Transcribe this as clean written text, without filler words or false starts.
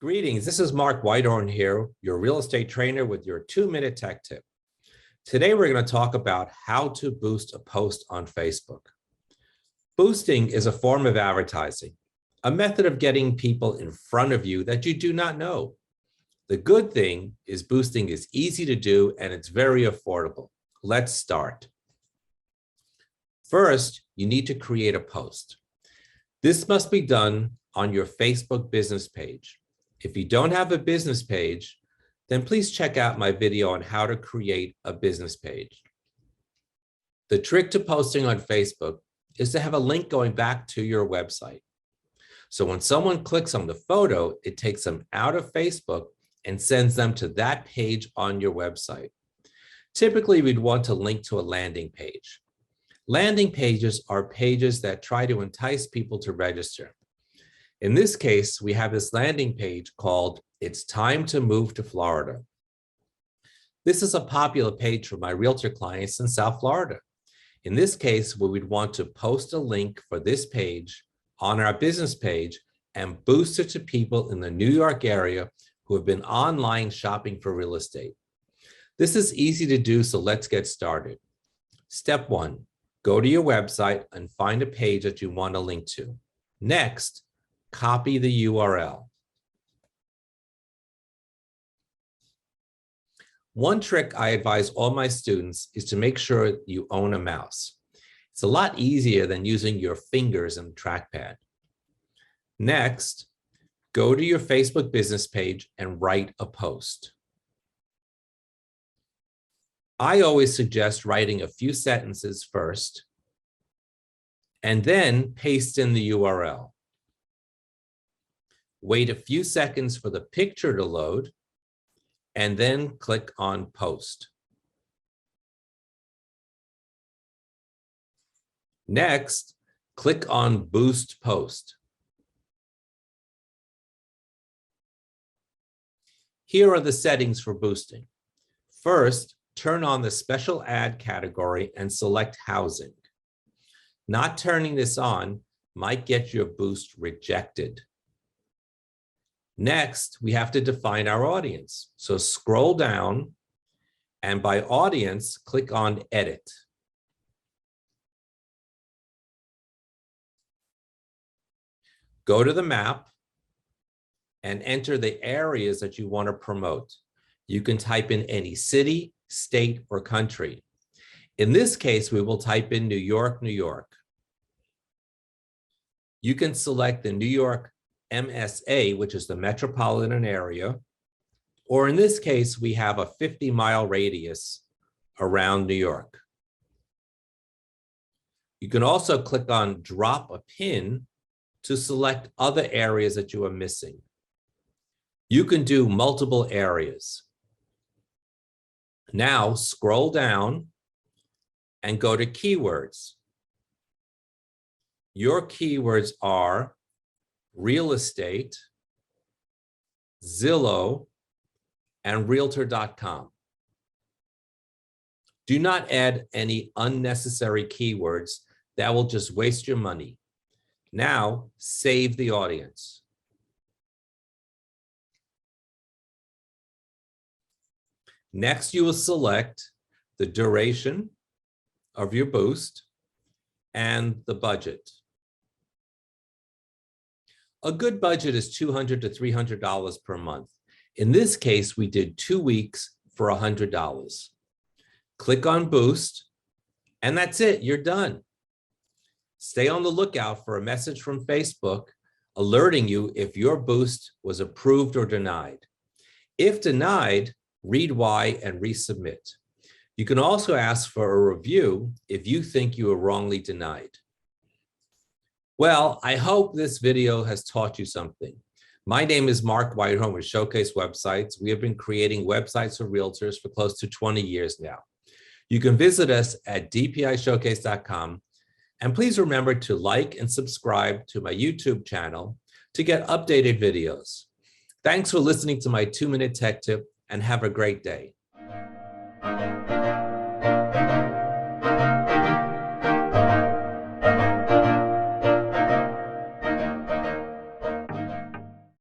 Greetings, this is Mark Weithorn here, your real estate trainer with your 2-minute tech tip. Today, we're going to talk about how to boost a post on Facebook. Boosting is a form of advertising, a method of getting people in front of you that you do not know. The good thing is boosting is easy to do and it's very affordable. Let's start. First, you need to create a post. This must be done on your Facebook business page. If you don't have a business page, then please check out my video on how to create a business page. The trick to posting on Facebook is to have a link going back to your website. So when someone clicks on the photo, it takes them out of Facebook and sends them to that page on your website. Typically, we'd want to link to a landing page. Landing pages are pages that try to entice people to register. In this case, we have this landing page called It's Time to Move to Florida. This is a popular page for my realtor clients in South Florida. In this case, we would want to post a link for this page on our business page and boost it to people in the New York area who have been online shopping for real estate. This is easy to do, so let's get started. Step 1, go to your website and find a page that you want to link to. Next, copy the URL. One trick I advise all my students is to make sure you own a mouse. It's a lot easier than using your fingers and trackpad. Next, go to your Facebook business page and write a post. I always suggest writing a few sentences first and then paste in the URL. Wait a few seconds for the picture to load, and then click on Post. Next, click on Boost Post. Here are the settings for boosting. First, turn on the special ad category and select housing. Not turning this on might get your boost rejected. Next, we have to define our audience. So scroll down and by audience, click on Edit. Go to the map and enter the areas that you want to promote. You can type in any city, state, or country. In this case, we will type in New York, New York. You can select the New York MSA, which is the metropolitan area, or in this case, we have a 50-mile radius around New York. You can also click on Drop a Pin to select other areas that you are missing. You can do multiple areas. Now scroll down and go to Keywords. Your keywords are real estate, Zillow, and Realtor.com. Do not add any unnecessary keywords that will just waste your money. Now, save the audience. Next, you will select the duration of your boost and the budget. A good budget is $200 to $300 per month. In this case, we did 2 weeks for $100. Click on Boost, and that's it, you're done. Stay on the lookout for a message from Facebook alerting you if your boost was approved or denied. If denied, read why and resubmit. You can also ask for a review if you think you were wrongly denied. Well, I hope this video has taught you something. My name is Mark Weithorn with Showcase Websites. We have been creating websites for realtors for close to 20 years now. You can visit us at dpishowcase.com. And please remember to like and subscribe to my YouTube channel to get updated videos. Thanks for listening to my 2-minute tech tip and have a great day.